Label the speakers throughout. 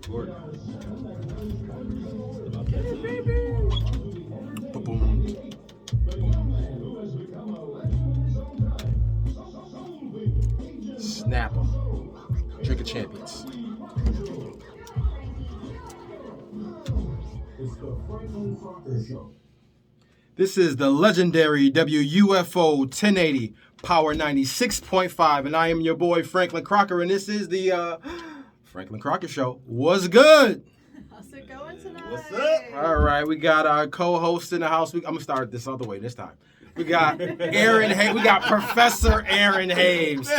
Speaker 1: recording.
Speaker 2: Boom. Snap 'em. Drink of champions. This is the legendary WUFO 1080 Power 96.5, and I am your boy Franklin Crocker, and this is the Franklin Crocker Show. What's good?
Speaker 3: How's it going tonight?
Speaker 1: What's up?
Speaker 2: All right, we got our co-host in the house. I'm gonna start this other way this time. We got Aaron. We got Professor Aaron Hayes.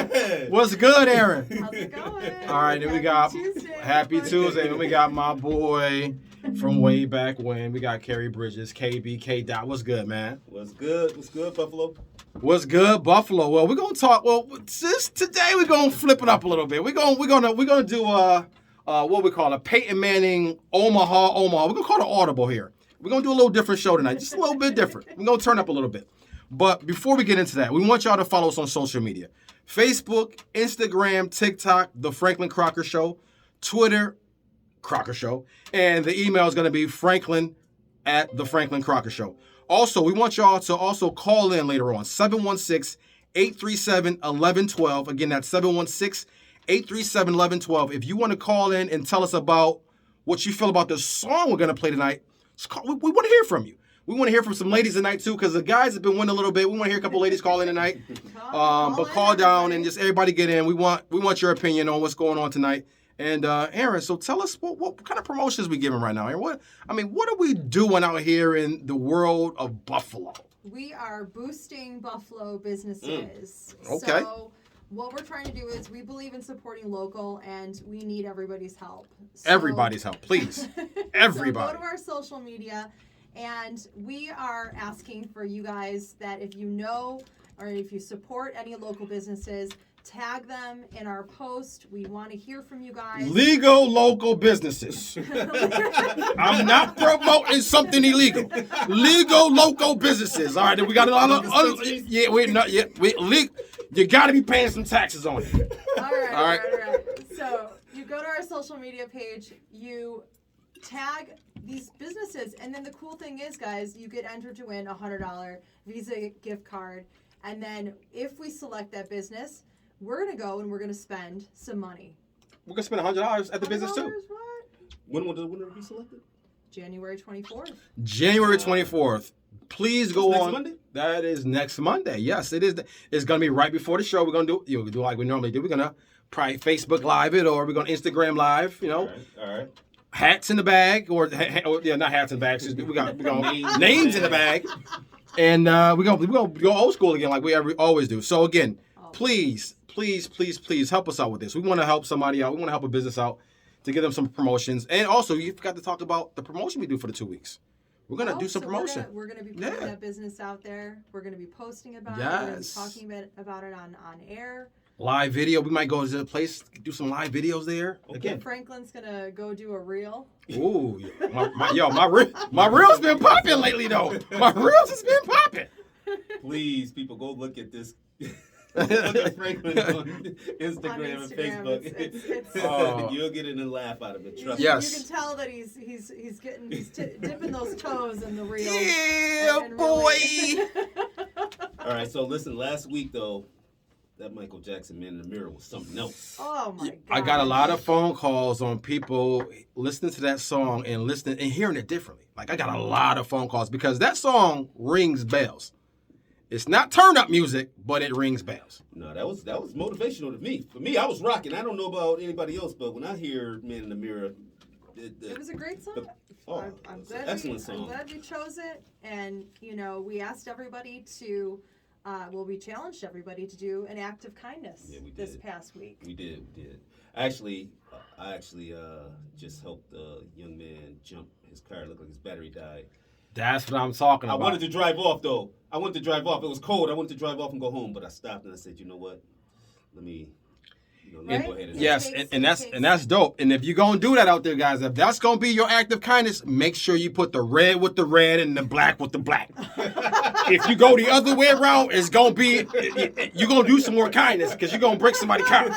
Speaker 2: What's good, Aaron?
Speaker 3: How's it going?
Speaker 2: All right, then we got Happy
Speaker 3: Tuesday.
Speaker 2: Tuesday. Then we got my boy from way back when. We got Kerry Bridges, KBK Dot. What's good, man?
Speaker 1: What's good? What's good, Buffalo?
Speaker 2: What's good, Buffalo? Well, we're gonna talk. Well, today we're gonna flip it up a little bit. We're gonna do what we call a Peyton Manning Omaha. We're gonna call it Audible here. We're gonna do a little different show tonight, just a little bit different. We're gonna turn up a little bit. But before we get into that, we want y'all to follow us on social media: Facebook, Instagram, TikTok, The Franklin Crocker Show, Twitter, Crocker Show, and the email is gonna be Franklin at The Franklin Crocker Show. Also, we want y'all to also call in later on, 716-837-1112. Again, that's 716-837-1112. If you want to call in and tell us about what you feel about the song we're going to play tonight, we want to hear from you. We want to hear from some ladies tonight, too, because the guys have been winning a little bit. We want to hear a couple ladies call in tonight. But call down and just everybody get in. We want your opinion on what's going on tonight. And Aaron, so tell us what kind of promotions we giving right now, Aaron. What are we doing out here in the world of Buffalo?
Speaker 3: We are boosting Buffalo businesses.
Speaker 2: Okay.
Speaker 3: So what we're trying to do is we believe in supporting local, and we need everybody's help. So,
Speaker 2: Everybody's help, please. Everybody.
Speaker 3: So go to our social media, and we are asking for you guys that if you know or if you support any local businesses, tag them in our post. We want to hear from you guys.
Speaker 2: Legal local businesses. I'm not promoting something illegal. Legal local businesses. All right, then we got a lot of other. Yeah, you got to be paying some taxes on it.
Speaker 3: All right. So you go to our social media page, you tag these businesses, and then the cool thing is, guys, you get entered to win a $100 Visa gift card, and then if we select that business, we're going to go and we're going to spend some money.
Speaker 2: We're going to spend $100 at the business, too.
Speaker 3: What?
Speaker 1: When will the winner be selected?
Speaker 3: January 24th.
Speaker 2: January 24th. Please go
Speaker 1: Next
Speaker 2: on.
Speaker 1: Monday?
Speaker 2: That is next Monday. Yes, it is. It's going to be right before the show. We're going to do like we normally do. We're going to probably Facebook Live it, or we're going to Instagram Live,
Speaker 1: All right.
Speaker 2: Hats in the bag, or not hats in the bag. We got names in the bag. And we're going to go old school again like we always do. So, again, please help us out with this. We want to help somebody out. We want to help a business out to give them some promotions. And also, you forgot to talk about the promotion we do for the 2 weeks. We're going to do some promotion.
Speaker 3: We're going to be putting that business out there. We're going to be posting about it. We're going to be talking about it on air.
Speaker 2: Live video. We might go to the place, do some live videos there.
Speaker 1: Okay.
Speaker 2: Again.
Speaker 3: Franklin's going to go do a reel.
Speaker 2: Ooh, my reels been popping lately, though. My reels has been popping.
Speaker 1: Please, people, go look at this. Look at Franklin on Instagram and Facebook. You'll get in a laugh out of it. Trust me.
Speaker 2: Yes.
Speaker 3: You can tell that he's dipping those toes in the reel.
Speaker 2: Yeah, boy.
Speaker 1: All right, so listen, last week, though, that Michael Jackson Man in the Mirror was something else.
Speaker 3: Oh, my God.
Speaker 2: I got a lot of phone calls on people listening to that song and listening and hearing it differently. Like, I got a lot of phone calls because that song rings bells. It's not turn-up music, but it rings bells.
Speaker 1: No, that was motivational to me. For me, I was rocking. I don't know about anybody else, but when I hear Man in the Mirror...
Speaker 3: It was a great song. I'm glad
Speaker 1: excellent song.
Speaker 3: I'm glad we chose it. And, we asked everybody to... we challenged everybody to do an act of kindness this past week.
Speaker 1: We did. I actually just helped a young man jump his car. It looked like his battery died.
Speaker 2: That's what I'm talking about.
Speaker 1: I wanted to drive off, though. It was cold. I wanted to drive off and go home, but I stopped and I said, you know what? Let me
Speaker 3: Right?
Speaker 1: Go ahead and
Speaker 2: Yes, and that's dope. And if you're gonna do that out there, guys, if that's gonna be your act of kindness, make sure you put the red with the red and the black with the black. If you go the other way around, it's gonna be you're gonna do some more kindness because you're gonna break somebody's car.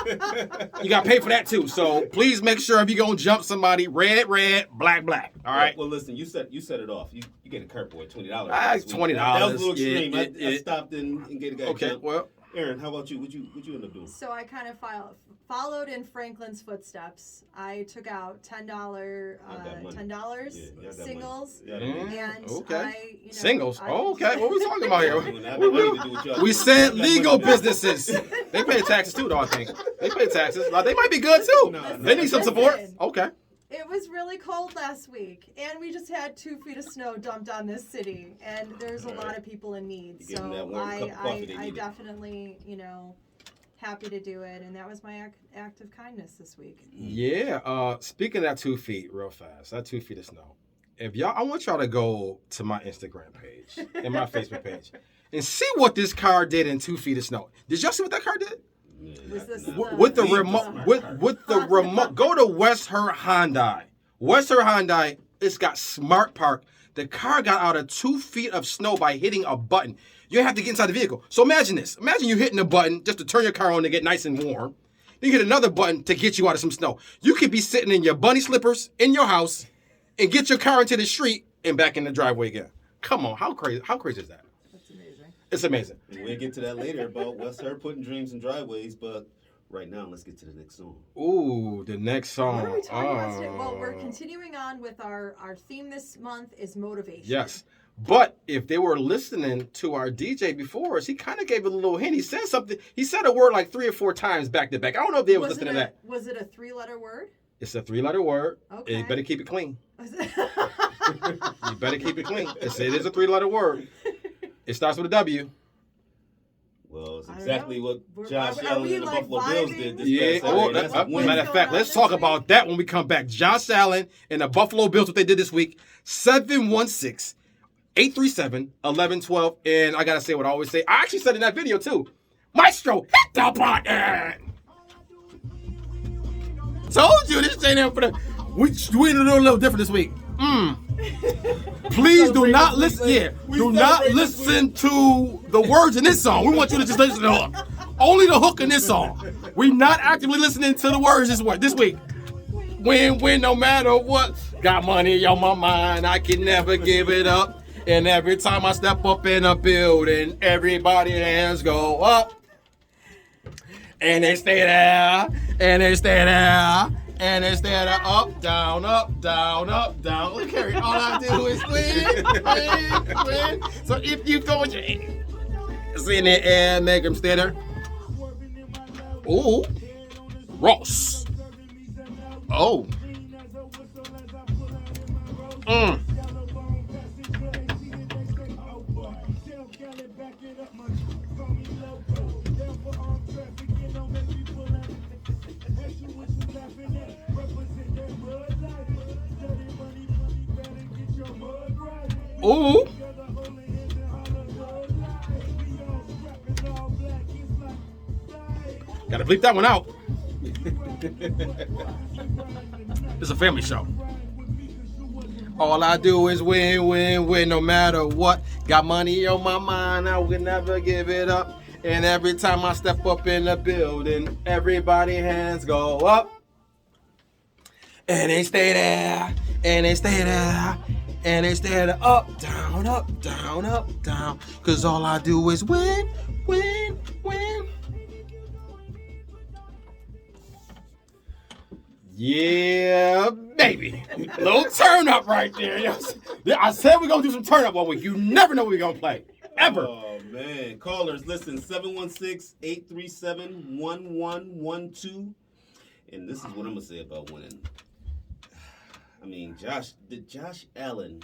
Speaker 2: You gotta pay for that too. So please make sure if you're gonna jump somebody, red, black. All right.
Speaker 1: Well, listen, you set it off. You get a Kurt boy $20.
Speaker 2: $20.
Speaker 1: That was a little extreme.
Speaker 2: Yeah,
Speaker 1: I stopped and gave a guy a
Speaker 2: Okay.
Speaker 1: jump.
Speaker 2: Well.
Speaker 1: Aaron, how about you? What you end up doing?
Speaker 3: So I kind of followed in Franklin's footsteps. I took out $10 singles, and
Speaker 2: Okay.
Speaker 3: I,
Speaker 2: Singles. Okay. What are we talking about here?
Speaker 1: We
Speaker 2: We said legal businesses. They pay taxes too, though. I think they pay taxes. Like, they might be good too.
Speaker 1: No.
Speaker 2: They need some support.
Speaker 3: Listen.
Speaker 2: Okay.
Speaker 3: It was really cold last week, and we just had 2 feet of snow dumped on this city, and there's a lot of people in need.
Speaker 1: You give them that
Speaker 3: So
Speaker 1: warm cup of coffee they
Speaker 3: I
Speaker 1: needed.
Speaker 3: definitely, happy to do it, and that was my act of kindness this week.
Speaker 2: Yeah. Speaking of that 2 feet, real fast. That 2 feet of snow. I want y'all to go to my Instagram page and my Facebook page and see what this car did in 2 feet of snow. Did y'all see what that car did?
Speaker 3: Was this
Speaker 2: With the remote, with the remote, go to West Her Hyundai. West Her Hyundai, it's got Smart Park. The car got out of 2 feet of snow by hitting a button. You have to get inside the vehicle. So imagine this. Imagine you hitting a button just to turn your car on to get nice and warm. Then you hit another button to get you out of some snow. You could be sitting in your bunny slippers in your house and get your car into the street and back in the driveway again. Come on, how crazy is that?
Speaker 3: That's amazing.
Speaker 2: It's amazing.
Speaker 1: And we'll get to that later about West Her putting dreams in driveways, but right now, let's get to the next song.
Speaker 2: Ooh, the next song.
Speaker 3: What are we talking about today? Well, we're continuing on with our theme this month is motivation.
Speaker 2: Yes. But if they were listening to our DJ before us, he kind of gave a little hint. He said something. He said a word like 3 or 4 times back to back. I don't know if they were listening to that.
Speaker 3: Was it a 3-letter word?
Speaker 2: It's a 3-letter word.
Speaker 3: Okay.
Speaker 2: You better keep it clean. You better keep it clean. It is a 3-letter word. It starts with a W.
Speaker 1: Well, it's exactly what Josh
Speaker 3: are
Speaker 1: Allen
Speaker 3: we
Speaker 1: and the
Speaker 3: like
Speaker 1: Buffalo Bills did this
Speaker 2: Yeah.
Speaker 1: past Saturday.
Speaker 2: Matter
Speaker 1: That's
Speaker 2: of fact, let's talk about that when we come back. Josh Allen and the Buffalo Bills, what they did this week. 716-837-1112. And I got to say what I always say. I actually said in that video, too. Maestro, hit the button. Told you this ain't for the. We doing a little different this week. Please do not listen. Yeah, do not listen to the words in this song. We want you to just listen to the hook. Only the hook in this song. We're not actively listening to the words this week. Win, no matter what. Got money on my mind, I can never give it up. And every time I step up in a building, everybody's hands go up. And they stay there, and they stay there, and they stay there, up, down, up, down, up, down. Look, Carrie, all I do is win. So if you throw your hands in the air, make them stay there. Ooh, Ross. Oh. Ooh. Gotta bleep that one out. It's a family show. All I do is win, no matter what. Got money on my mind, I will never give it up. And every time I step up in the building, everybody's hands go up. And they stay there, and they stay there, and they stay there, up, down, up, down, up, down. Cause all I do is win. Yeah, baby. Little turn up right there. I said we're going to do some turn up one week. You never know what we're going to play. Ever.
Speaker 1: Oh, man. Callers, listen, 716-837-1112. And this is what I'm going to say about winning. I mean, did Josh Allen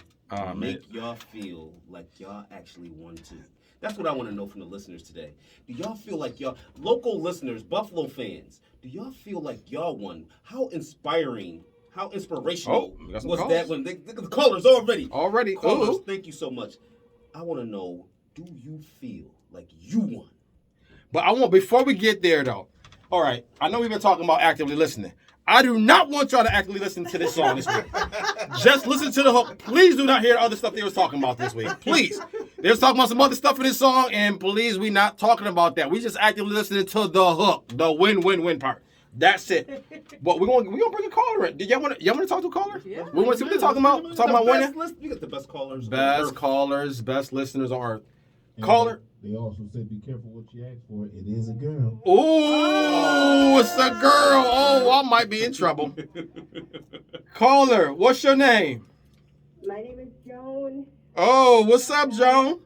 Speaker 1: make y'all feel like y'all actually won too? That's what I want to know from the listeners today. Do y'all feel like y'all, local listeners, Buffalo fans, do y'all feel like y'all won? How inspiring, how inspirational was that when the callers already? Callers, thank you so much. I want to know, do you feel like you won?
Speaker 2: But before we get there though, All right. I know we've been talking about actively listening. I do not want y'all to actively listen to this song this week. Just listen to the hook. Please do not hear the other stuff they was talking about this week. Please. They was talking about some other stuff in this song, and please, we not talking about that. We just actively listening to the hook, the win part. That's it. But we're gonna bring a caller in. Y'all want to talk to a caller?
Speaker 3: Yeah.
Speaker 2: We want to see what they're talking about. Talking about winning.
Speaker 1: You got the best callers.
Speaker 2: Best callers, best listeners on earth. Caller.
Speaker 4: They also said, "Be careful what you ask for. It is a girl."
Speaker 2: Ooh, it's a girl. Oh, I might be in trouble. Caller, what's your name?
Speaker 5: My name is Joan.
Speaker 2: Oh, what's up, Joan?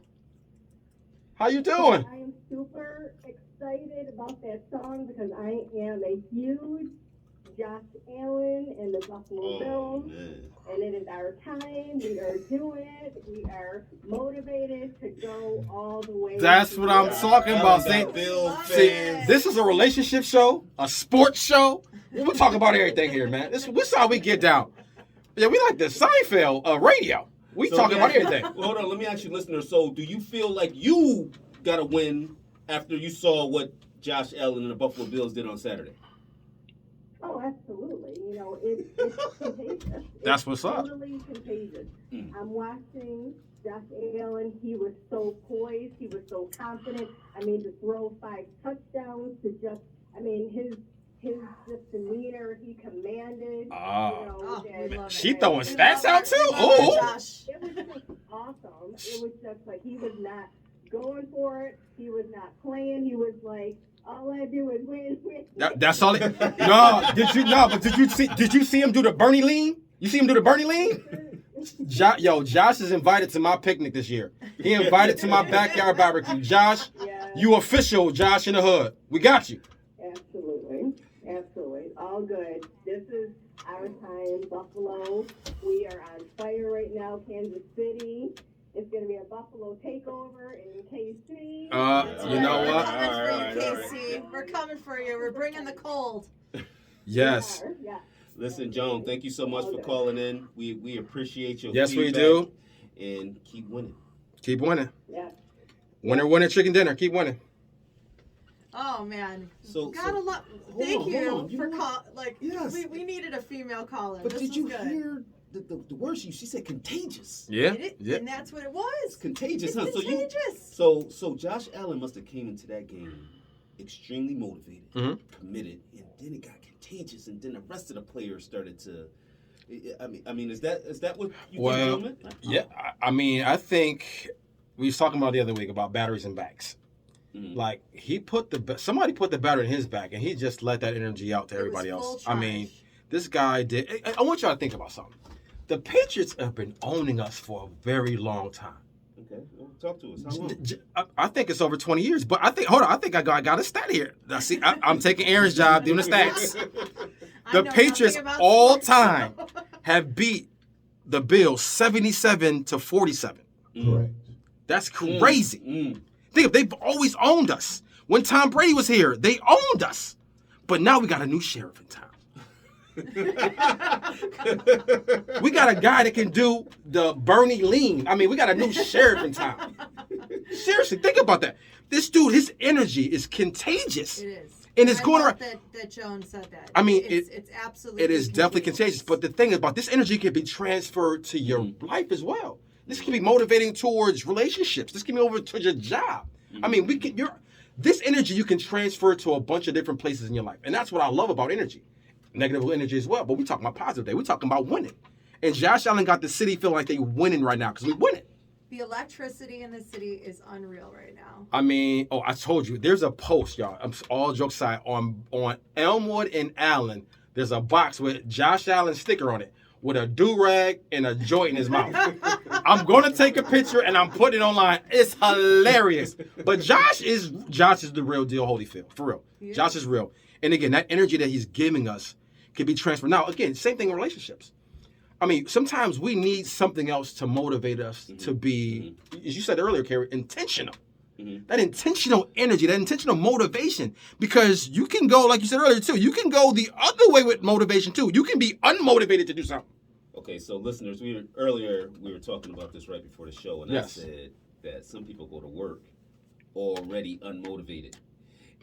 Speaker 2: How you doing?
Speaker 5: I am super excited about that song because I am a huge Josh Allen and the Buffalo Bills. And it is our time. We are doing it. We are motivated to go all the way.
Speaker 2: That's what I'm talking about. See, this is a relationship show, a sports show. We talk about everything here, man. This is how we get down. Yeah, we like the Seinfeld radio. We talk about everything.
Speaker 1: Well, hold on, let me ask you, listeners. So, do you feel like you got to win after you saw what Josh Allen and the Buffalo Bills did on Saturday?
Speaker 5: Oh, absolutely. You know, it's contagious.
Speaker 2: That's what's up.
Speaker 5: It's totally contagious. I'm watching Josh Allen. He was so poised. He was so confident. I mean, to throw 5 touchdowns, to just, I mean, his just demeanor, he commanded.
Speaker 2: She throwing stats out too. Oh,
Speaker 5: it was just awesome. It was just like he was not going for it. He was not playing. He was like, all I do is win.
Speaker 2: That's all. Did you see him do the Bernie lean? You see him do the Bernie lean? Josh is invited to my picnic this year. He invited to my backyard barbecue. Josh, you official, Josh in the hood. We got you.
Speaker 5: Absolutely. All good. This is our time, Buffalo. We are on fire right now. Kansas City. It's going to be a Buffalo takeover in KC.
Speaker 2: You know
Speaker 3: We're
Speaker 2: what?
Speaker 3: coming for you, KC. We're coming for you. We're bringing the cold.
Speaker 2: Yes.
Speaker 5: Yeah.
Speaker 1: Listen, Joan, thank you so much for calling in. We appreciate your
Speaker 2: Yes, we
Speaker 1: feedback.
Speaker 2: do.
Speaker 1: And keep winning.
Speaker 2: Keep winning.
Speaker 5: Yeah.
Speaker 2: Winner, chicken dinner. Keep winning.
Speaker 3: Oh man,
Speaker 1: So
Speaker 3: gotta love.
Speaker 1: hold
Speaker 3: Thank
Speaker 1: on,
Speaker 3: you
Speaker 1: hold on. You
Speaker 3: for
Speaker 1: know
Speaker 3: call. Like
Speaker 1: Yes.
Speaker 3: we needed a female caller.
Speaker 1: But
Speaker 3: This
Speaker 1: did
Speaker 3: was
Speaker 1: you
Speaker 3: good.
Speaker 1: hear the words she said? Contagious.
Speaker 2: Yeah.
Speaker 3: And that's what it was.
Speaker 1: It's contagious,
Speaker 3: It's
Speaker 1: huh?
Speaker 3: contagious.
Speaker 1: So Josh Allen must have came into that game extremely motivated, committed, and then it got contagious, and then the rest of the players started to. I mean, is that what you think, gentlemen?
Speaker 2: Yeah. I mean, I think we was talking about the other week about batteries and backs. Like somebody put the battery in his back, and he just let that energy out to everybody else. I mean, this guy did. I want y'all to think about something. The Patriots have been owning us for a very long time.
Speaker 1: Okay, well, talk to us. How long?
Speaker 2: I think it's over 20 years, but I think I got a stat here. Now, see, I'm taking Aaron's job doing the stats. The Patriots all time have beat the Bills 77-47.
Speaker 4: Correct.
Speaker 2: That's crazy. Think of, they've always owned us. When Tom Brady was here, they owned us. But now we got a new sheriff in town. We got a guy that can do the Bernie lean. I mean, we got a new sheriff in town. Seriously, think about that. This dude, his energy is contagious.
Speaker 3: It is.
Speaker 2: And it's going around.
Speaker 3: That Joan said that.
Speaker 2: I mean,
Speaker 3: it's absolutely.
Speaker 2: It is definitely contagious. But the thing about this energy can be transferred to your life as well. This can be motivating towards relationships. This can be over to your job. I mean, this energy you can transfer to a bunch of different places in your life. And that's what I love about energy. Negative energy as well. But we're talking about positive day. We're talking about winning. And Josh Allen got the city feeling like they winning right now because we winning.
Speaker 3: The electricity in the city is unreal right now.
Speaker 2: I mean, I told you, there's a post, y'all. All jokes aside, on Elmwood and Allen, there's a box with Josh Allen's sticker on it, with a do-rag and a joint in his mouth. I'm going to take a picture and I'm putting it online. It's hilarious. But Josh is the real deal, Holyfield. For real. Yeah. Josh is real. And again, that energy that he's giving us can be transferred. Now, again, same thing in relationships. I mean, sometimes we need something else to motivate us to be, as you said earlier, Carrie, intentional. That intentional energy, that intentional motivation. Because you can go, like you said earlier, too, you can go the other way with motivation, too. You can be unmotivated to do something.
Speaker 1: Okay, so listeners, we were talking about this right before the show, and
Speaker 2: yes.
Speaker 1: I said that some people go to work already unmotivated.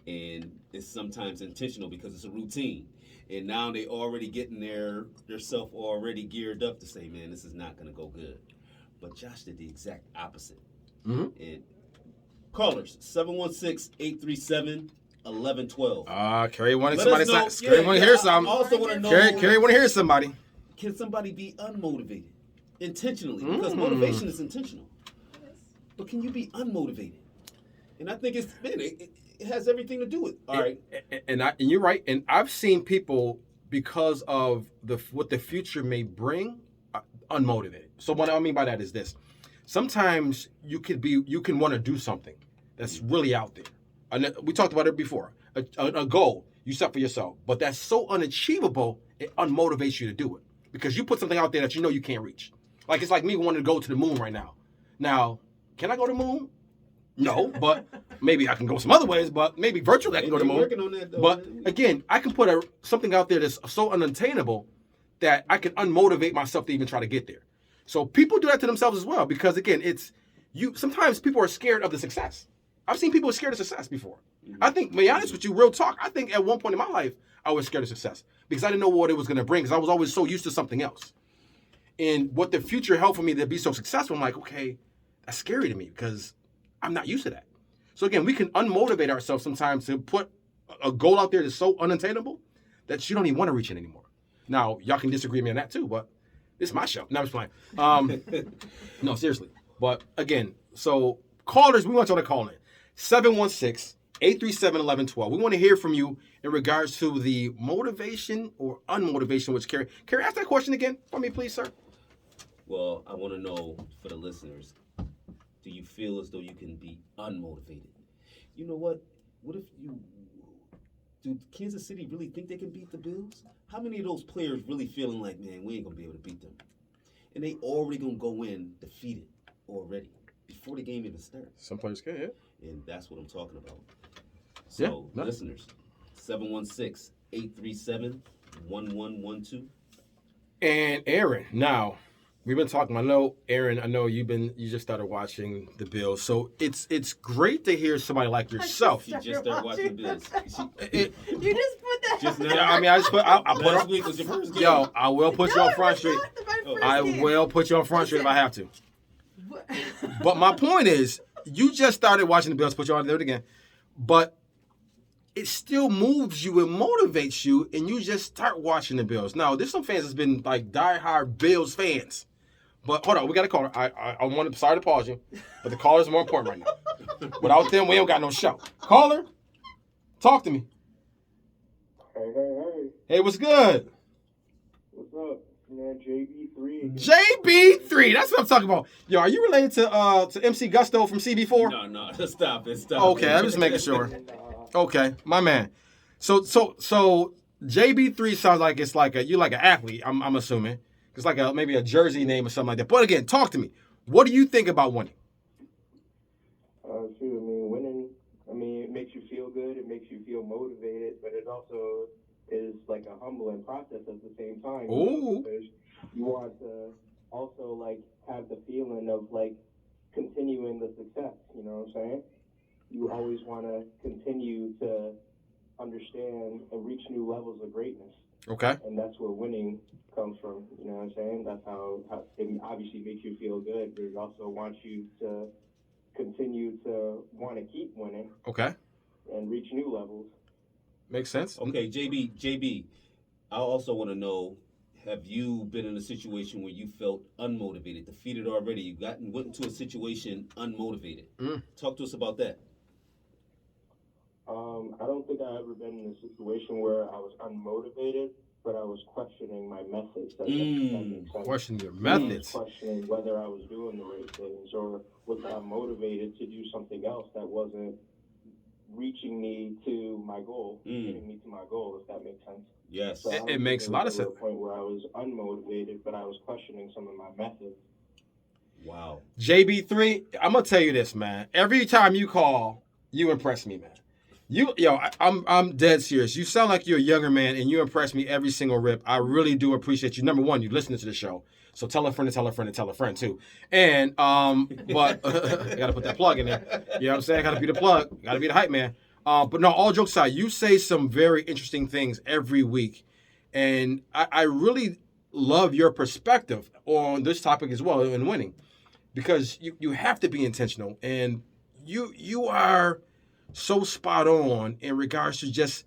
Speaker 1: and it's sometimes intentional because it's a routine. And now they already getting their self already geared up to say, man, this is not going to go good. But Josh did the exact opposite.
Speaker 2: Mm-hmm.
Speaker 1: And callers, 716-837-1112.
Speaker 2: Kerry wanted
Speaker 1: Let
Speaker 2: somebody.
Speaker 1: us know-
Speaker 2: Kerry want to hear something.
Speaker 1: I also want to know,
Speaker 2: Kerry want to hear somebody.
Speaker 1: can somebody be unmotivated intentionally? Because motivation is intentional. But can you be unmotivated? And I think it has everything to do with. All right.
Speaker 2: And you're right. And I've seen people, because of what the future may bring, unmotivated. So what I mean by that is this: sometimes you can want to do something that's really out there. And we talked about it before. A goal you set for yourself, but that's so unachievable, it unmotivates you to do it because you put something out there that you know you can't reach. Like it's like me wanting to go to the moon right now. Now, can I go to the moon? No, but maybe I can go some other ways. But maybe virtually I can go to the moon.
Speaker 1: Working on that, though,
Speaker 2: But
Speaker 1: man.
Speaker 2: again, I can put something out there that's so unattainable that I can unmotivate myself to even try to get there. So people do that to themselves as well because again, sometimes people are scared of the success. I've seen people scared of success before. I think, to be honest with you, real talk, I think at one point in my life, I was scared of success because I didn't know what it was going to bring because I was always so used to something else. And what the future held for me to be so successful, I'm like, okay, that's scary to me because I'm not used to that. So again, we can unmotivate ourselves sometimes to put a goal out there that's so unattainable that you don't even want to reach it anymore. Now, y'all can disagree with me on that too, but this is my show. No, I'm just playing. No, seriously. But again, so callers, we want y'all to call in. 716-837-1112. We want to hear from you in regards to the motivation or unmotivation, which Kerry, ask that question again for me, please, sir.
Speaker 1: Well, I want to know for the listeners, do you feel as though you can be unmotivated? You know what? Do Kansas City really think they can beat the Bills? How many of those players really feeling like, man, we ain't going to be able to beat them? And they already going to go in defeated already before the game even starts.
Speaker 2: Some players can, yeah.
Speaker 1: And that's what I'm talking about. So, listeners, 716-837-1112.
Speaker 2: And Aaron, now, we've been talking. Aaron, you just started watching the Bills. So it's great to hear somebody like yourself.
Speaker 1: She just started watching the Bills.
Speaker 3: You just put that.
Speaker 1: Just now?
Speaker 2: Yeah, I mean, I just put. I put
Speaker 1: Last week was your first game.
Speaker 2: Yo, I will put you on Front Street. I
Speaker 3: will.
Speaker 2: will put you on Front Street if I have to. But my point is, you just started watching the Bills. Put you on there again, but it still moves you and motivates you, and you just start watching the Bills. Now, there's some fans that's been like diehard Bills fans. But hold on, we got a caller. Sorry to pause you, but the caller's more important right now. Without them, we ain't got no show. Caller, talk to me.
Speaker 6: Hey.
Speaker 2: Hey, what's good?
Speaker 6: What's up? Man, JB3 again.
Speaker 2: JB3, that's what I'm talking about. Yo, are you related to MC Gusto from CB4?
Speaker 1: No, stop it.
Speaker 2: Okay, I'm just making sure. Okay, my man. So JB3 sounds like it's like you're like an athlete. I'm assuming it's like maybe a jersey name or something like that. But again, talk to me. What do you think about winning?
Speaker 6: Winning. It makes you feel good. It makes you feel motivated, but it also is like a humbling process at the same time.
Speaker 2: Ooh.
Speaker 6: Because you want to also have the feeling of continuing the success. You know what I'm saying? You always want to continue to understand and reach new levels of greatness.
Speaker 2: Okay.
Speaker 6: And that's where winning comes from. You know what I'm saying? That's how it obviously makes you feel good, but it also wants you to continue to want to keep winning.
Speaker 2: Okay.
Speaker 6: And reach new levels.
Speaker 2: Makes sense.
Speaker 1: Okay, JB, I also want to know, have you been in a situation where you felt unmotivated, defeated already? You went into a situation unmotivated. Talk to us about that.
Speaker 6: I don't think I've ever been in a situation where I was unmotivated, but I was questioning my methods. That makes sense.
Speaker 2: Question your methods.
Speaker 6: Questioning whether I was doing the right things, or was I motivated to do something else that wasn't reaching me to my goal, getting me to my goal, if that makes sense.
Speaker 1: Yes.
Speaker 6: So
Speaker 2: It makes a lot of sense.
Speaker 6: At a point where I was unmotivated, but I was questioning some of my methods.
Speaker 1: Wow.
Speaker 2: JB3, I'm gonna tell you this, man. Every time you call, you impress me, man. I'm dead serious. You sound like you're a younger man, and you impress me every single rip. I really do appreciate you. Number one, you listening to the show, so tell a friend to tell a friend to tell a friend too. And but I gotta put that plug in there. You know what I'm saying? Gotta be the plug. Gotta be the hype man. But no, all jokes aside, you say some very interesting things every week. And I really love your perspective on this topic as well in winning. Because you have to be intentional. And you are so spot on in regards to just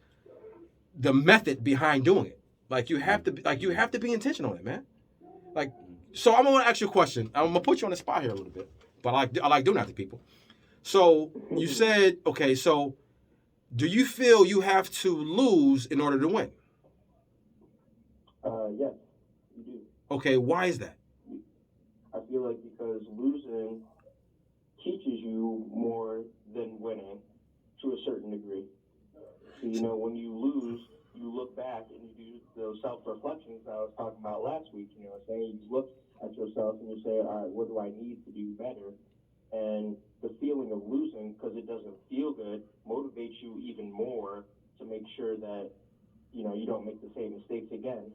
Speaker 2: the method behind doing it. Like you have to be intentional on it, man. Like, so I'm gonna ask you a question. I'm gonna put you on the spot here a little bit, but I like doing that to people. So you said, okay, so do you feel you have to lose in order to win?
Speaker 6: Yes, you do.
Speaker 2: Okay, why is that?
Speaker 6: I feel like because losing teaches you more than winning to a certain degree. So, you know, when you lose, you look back and you do those self-reflections I was talking about last week, you know what I'm saying? You look at yourself and you say, all right, what do I need to do better? And the feeling of losing, because it doesn't feel good, motivates you even more to make sure that, you know, you don't make the same mistakes again.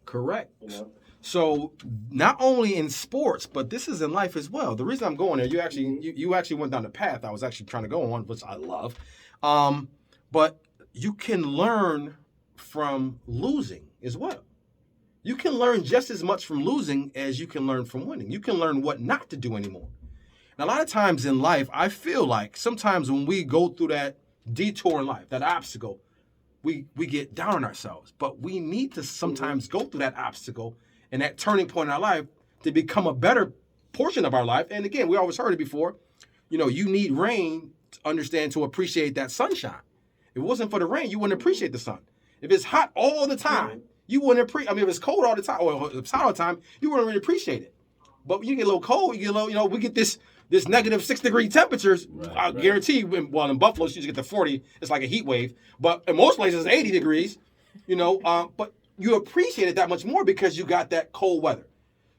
Speaker 2: Correct.
Speaker 6: You know?
Speaker 2: So not only in sports, but this is in life as well. The reason I'm going there, you actually went down the path I was actually trying to go on, which I love. But you can learn from losing as well. You can learn just as much from losing as you can learn from winning. You can learn what not to do anymore. And a lot of times in life, I feel like sometimes when we go through that detour in life, that obstacle, we get down on ourselves. But we need to sometimes go through that obstacle and that turning point in our life to become a better portion of our life. And again, we always heard it before, you know, you need rain to understand, to appreciate that sunshine. If it wasn't for the rain, you wouldn't appreciate the sun. If it's hot all the time, you wouldn't appreciate. I mean, if it's cold all the time, or if it's hot all the time, you wouldn't really appreciate it. But when you get a little cold, you get a little, you know, we get this negative 6-degree temperatures. I guarantee you, well, in Buffalo, you get to 40. It's like a heat wave. But in most places, it's 80 degrees, you know. But you appreciate it that much more because you got that cold weather.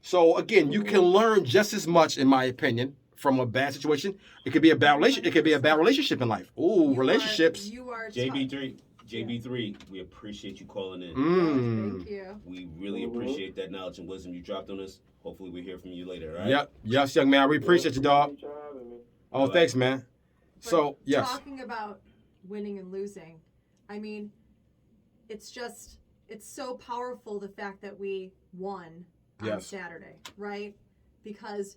Speaker 2: So, again, you can learn just as much, in my opinion, from a bad situation. It could be a bad relationship. It could be a bad relationship in life. Ooh, relationships.
Speaker 3: You are
Speaker 1: JB3, we appreciate you calling in.
Speaker 3: Thank you.
Speaker 1: We really appreciate that knowledge and wisdom you dropped on us. Hopefully we'll hear from you later, all right?
Speaker 2: Yep. Yes, young man. We appreciate you, dog. Oh, thanks, man.
Speaker 3: But
Speaker 2: so, yes.
Speaker 3: Talking about winning and losing, I mean, it's so powerful the fact that we won on Saturday, right? Because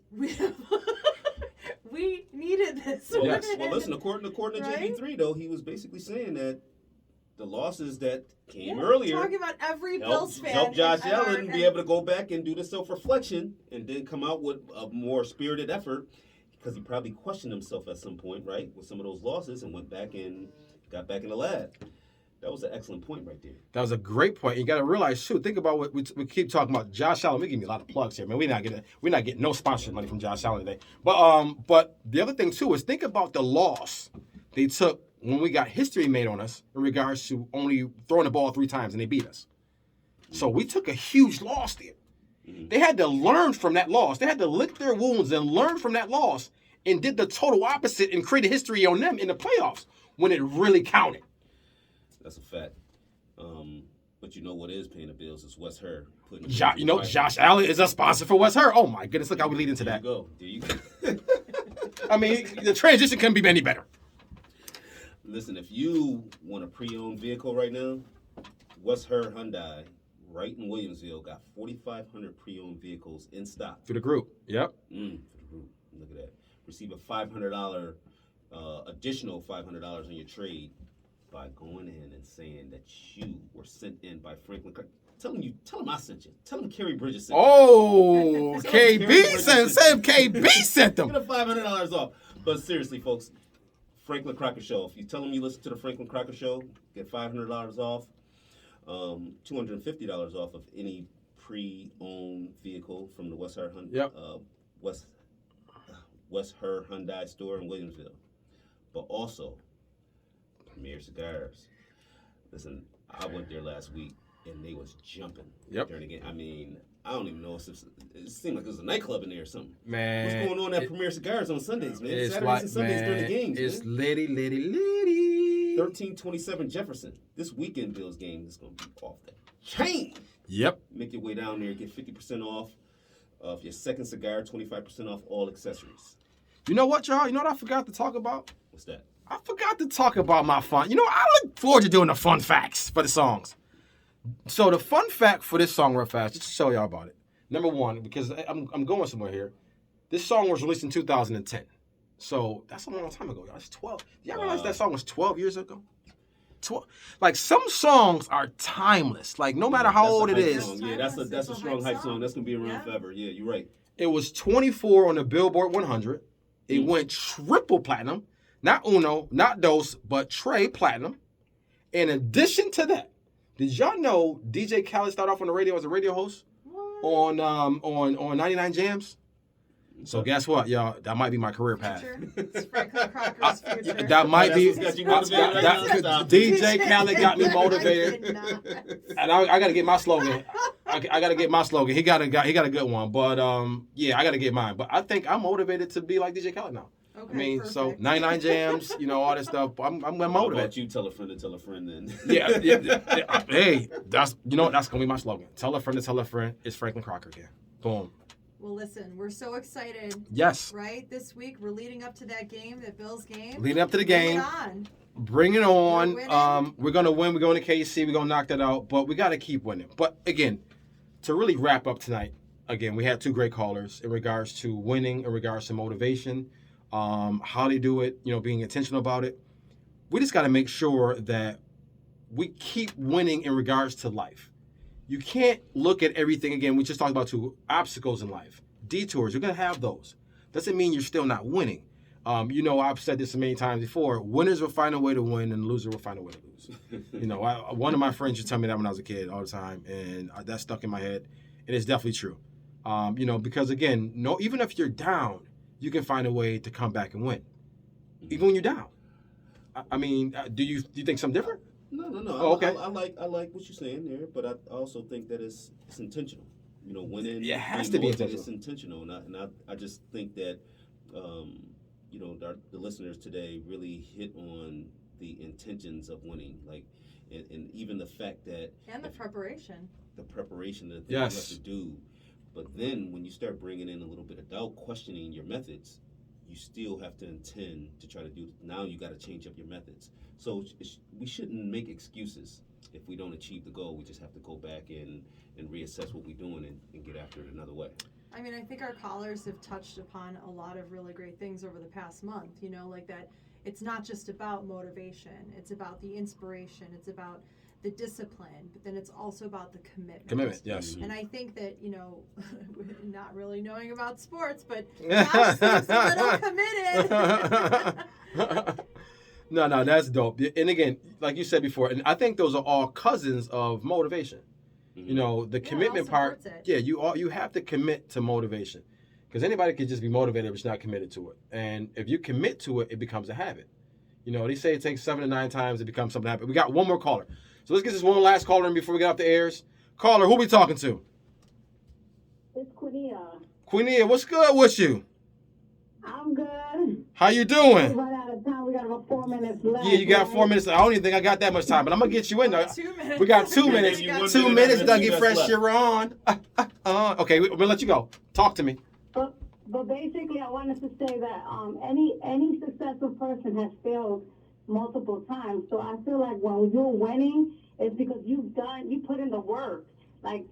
Speaker 3: we needed this.
Speaker 1: Well, well, listen, according to JB3, though, he was basically saying that the losses that came earlier
Speaker 3: talking about every Bills fan
Speaker 1: helped Josh Allen be able to go back and do the self-reflection and then come out with a more spirited effort, because he probably questioned himself at some point, right, with some of those losses, and went back and got back in the lab. That was an excellent point right there.
Speaker 2: That was a great point. You got to realize, too, think about what we keep talking about. Josh Allen, we give you a lot of plugs here, man. We're not getting no sponsorship money from Josh Allen today. But the other thing, too, is think about the loss they took when we got history made on us in regards to only throwing the ball 3 times and they beat us. So we took a huge loss there. They had to learn from that loss. They had to lick their wounds and learn from that loss, and did the total opposite and created history on them in the playoffs when it really counted.
Speaker 1: That's a fact. But you know what is paying the bills is West Her.
Speaker 2: Josh Allen is a sponsor for West Her. Oh, my goodness. Look how we lead into that.
Speaker 1: There you go.
Speaker 2: I mean, the transition couldn't be any better.
Speaker 1: Listen, if you want a pre-owned vehicle right now, West Her Hyundai, right in Williamsville, got 4,500 pre-owned vehicles in stock.
Speaker 2: For the group. Yep.
Speaker 1: For the group. Look at that. Receive a $500, additional $500 on your trade by going in and saying that you were sent in by Franklin. Tell him I sent you. Tell him Kerry Bridges sent you.
Speaker 2: Oh, KB sent them.
Speaker 1: Get a $500 off. But seriously, folks, Franklin Crocker Show. If you tell them you listen to the Franklin Crocker Show, get $500 off, $250 off of any pre-owned vehicle from the West Her Hyundai store in Williamsville. But also, Premier Cigars. Listen, I went there last week and they was jumping during the game. I mean, I don't even know if it seemed like it was a nightclub in there or something.
Speaker 2: Man.
Speaker 1: What's going on at Premier Cigars on Sundays, man? Saturdays and Sundays during the games,
Speaker 2: It's
Speaker 1: man.
Speaker 2: litty.
Speaker 1: 1327 Jefferson. This weekend Bills game is going to be off the chain.
Speaker 2: Yep.
Speaker 1: Make your way down there, get 50% off of your second cigar, 25% off all accessories.
Speaker 2: You know what, y'all? You know what I forgot to talk about?
Speaker 1: What's that?
Speaker 2: I forgot to talk about my fun. I look forward to doing the fun facts for the songs. So the fun fact for this song, real fast, just to show y'all about it. Number one, because I'm going somewhere here. This song was released in 2010. So that's a long time ago, y'all. It's 12. Y'all realize that song was 12 years ago? 12. Like, some songs are timeless. Like, no matter how old it is.
Speaker 1: Song. Yeah, that's a strong hype song. That's going to be around forever. Yeah, you're right.
Speaker 2: It was 24 on the Billboard 100. It went triple platinum. Not uno, not dos, but tre platinum. In addition to that, did y'all know DJ Khaled started off on the radio as a radio host on 99 Jams? So guess what, y'all? That might be my career path.
Speaker 3: It's Franklin Crocker's future.
Speaker 2: That might be. DJ
Speaker 1: Khaled
Speaker 2: Khaled got me motivated, and I got to get my slogan. I got to get my slogan. He got a good one, but yeah, I got to get mine. But I think I'm motivated to be like DJ Khaled now.
Speaker 3: Okay,
Speaker 2: I mean,
Speaker 3: perfect.
Speaker 2: So 99 Jams, all that stuff. I'm motivated.
Speaker 1: How about you tell a friend to tell a friend then?
Speaker 2: Yeah. Hey, that's that's gonna be my slogan. Tell a friend to tell a friend. It's Franklin Crocker again. Boom.
Speaker 3: Well, listen, we're so excited.
Speaker 2: Yes.
Speaker 3: Right? This week, we're leading up to that game, that Bills game.
Speaker 2: Leading up to the game. Bring it on. We're going to win. We're going to KC. We're going to knock that out. But we got to keep winning. But, again, to really wrap up tonight, again, we had two great callers in regards to winning, in regards to motivation, how they do it, being intentional about it. We just got to make sure that we keep winning in regards to life. You can't look at everything, again, we just talked about two obstacles in life. Detours, you're going to have those. Doesn't mean you're still not winning. I've said this many times before. Winners will find a way to win, and losers will find a way to lose. One of my friends used to tell me that when I was a kid all the time, and that stuck in my head. And it's definitely true. Because, again, even if you're down, you can find a way to come back and win, even when you're down. I mean, do you think something different?
Speaker 1: No.
Speaker 2: Oh, okay.
Speaker 1: I like what you're saying there, but I also think that it's intentional. Winning.
Speaker 2: It has to be intentional.
Speaker 1: It's intentional, and I just think that the listeners today really hit on the intentions of winning, like, and even the fact that
Speaker 3: the preparation.
Speaker 1: The preparation that
Speaker 2: yes.
Speaker 1: you have to do, but then when you start bringing in a little bit of doubt, questioning your methods, you still have to intend to try to do. Now you got to change up your methods. So we shouldn't make excuses if we don't achieve the goal. We just have to go back and reassess what we're doing and get after it another way.
Speaker 3: I mean, I think our callers have touched upon a lot of really great things over the past month, like that it's not just about motivation. It's about the inspiration. It's about the discipline, but then it's also about the commitment.
Speaker 2: Commitment, yes.
Speaker 3: And I think that, not really knowing about sports, but Josh seems a little committed.
Speaker 2: No, that's dope. And again, like you said before, and I think those are all cousins of motivation. The commitment part. Yeah, you have to commit to motivation, because anybody could just be motivated but not committed to it. And if you commit to it, it becomes a habit. They say it takes 7 to 9 times to become something habit. We got one more caller, so let's get this one last caller in before we get off the airs. Caller, who we talking to?
Speaker 5: It's Quinnia.
Speaker 2: Quinnia, what's good with you?
Speaker 5: I'm good.
Speaker 2: How you doing?
Speaker 5: We run out of time. We got about 4 minutes left.
Speaker 2: Yeah, you got 4 minutes. I don't even think I got that much time, but I'm gonna get you in there.
Speaker 3: 2 minutes.
Speaker 2: We got 2 minutes. 2 minutes, Dougie Fresh,
Speaker 1: left.
Speaker 2: you're on. Okay, we'll let you go. Talk to me.
Speaker 5: But basically, I wanted to say that any successful person has failed multiple times. So I feel like when you're winning, it's because you put in the work. Like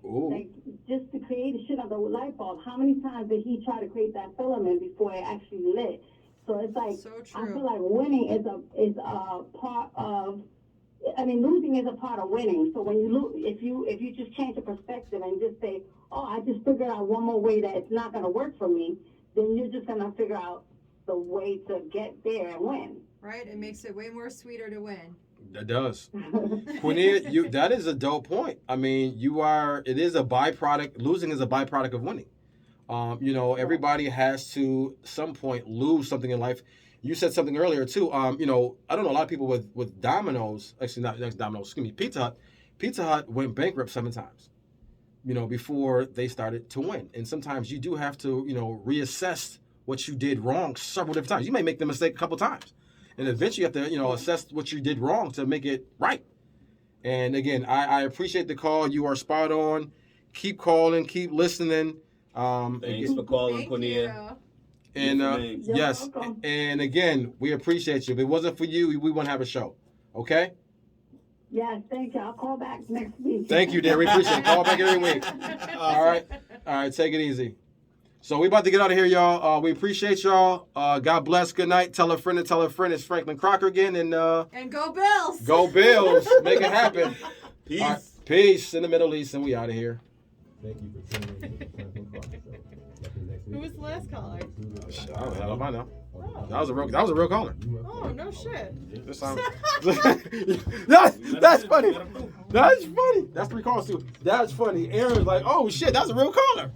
Speaker 5: just to create the shit of the light bulb. How many times did he try to create that filament before it actually lit? So it's like,
Speaker 3: so true.
Speaker 5: I feel like winning is a part of. I mean, losing is a part of winning. So when you lose, if you just change the perspective and just say, "Oh, I just figured out one more way that it's not going to work for me," then you're just going to figure out the way to get there and win.
Speaker 3: Right? It makes it way more sweeter to win.
Speaker 2: That does. Quinnia, that is a dope point. I mean, it is a byproduct. Losing is a byproduct of winning. Everybody has to, some point, lose something in life. You said something earlier, too. I don't know, a lot of people with Domino's, actually not Domino's, excuse me, Pizza Hut. Pizza Hut went bankrupt 7 times, before they started to win. And sometimes you do have to, reassess what you did wrong several different times. You may make the mistake a couple times. And eventually you have to, assess what you did wrong to make it right. And again, I appreciate the call. You are spot on. Keep calling. Keep listening.
Speaker 1: Thanks for calling, Quinnia.
Speaker 2: And
Speaker 1: You're
Speaker 2: yes,
Speaker 5: welcome.
Speaker 2: and again, we appreciate you. If it wasn't for you, we wouldn't have a show. Okay?
Speaker 5: Yes, thank you. I'll call back next week.
Speaker 2: Thank you, dear. We appreciate it. Call back every week. All right. All right, take it easy. So we about to get out of here, y'all. We appreciate y'all. God bless. Good night. Tell a friend to tell a friend. It's Franklin Crocker again. And
Speaker 3: go Bills.
Speaker 2: go Bills. Make it happen.
Speaker 1: Peace.
Speaker 2: All right, peace in the Middle East, and we out of here.
Speaker 4: Thank you for tuning in to the Franklin Crocker Show. Back in next week.
Speaker 3: Who was the last caller?
Speaker 2: Oh, hell if I know.
Speaker 3: Oh.
Speaker 2: That was a real caller.
Speaker 3: Oh, no shit.
Speaker 2: This time. That's funny. That's funny. That's 3 calls too. That's funny. Aaron was like, "Oh shit, that's a real caller."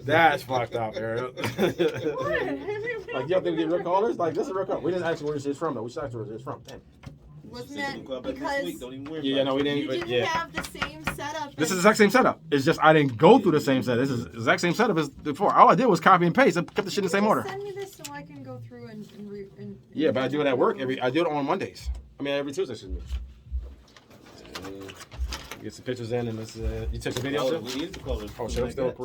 Speaker 2: That's fucked up, Aaron. Like, you don't think we get real callers? Like, this is a real caller. We didn't ask where this is from though. We should ask where it's from. Damn.
Speaker 3: Wasn't
Speaker 1: Said
Speaker 3: it
Speaker 1: you call back next
Speaker 3: because
Speaker 1: week, don't even worry
Speaker 2: Yeah,
Speaker 1: about
Speaker 2: no, we
Speaker 1: it.
Speaker 2: didn't.
Speaker 3: you
Speaker 2: But
Speaker 3: didn't
Speaker 2: yeah,
Speaker 3: have the same setup?
Speaker 2: this is the exact same setup. It's just I didn't go through the same setup. This is the exact same setup as before. All I did was copy and paste. I kept the shit in the same order.
Speaker 3: Send me this so I can go through and
Speaker 2: Yeah, but I do it at work. I do it on Mondays. I mean, every Tuesday, excuse me. Get some pictures in, and this. You took the video
Speaker 1: Oh,
Speaker 2: too?
Speaker 1: we need to call it
Speaker 2: Oh shit, I'm still recording.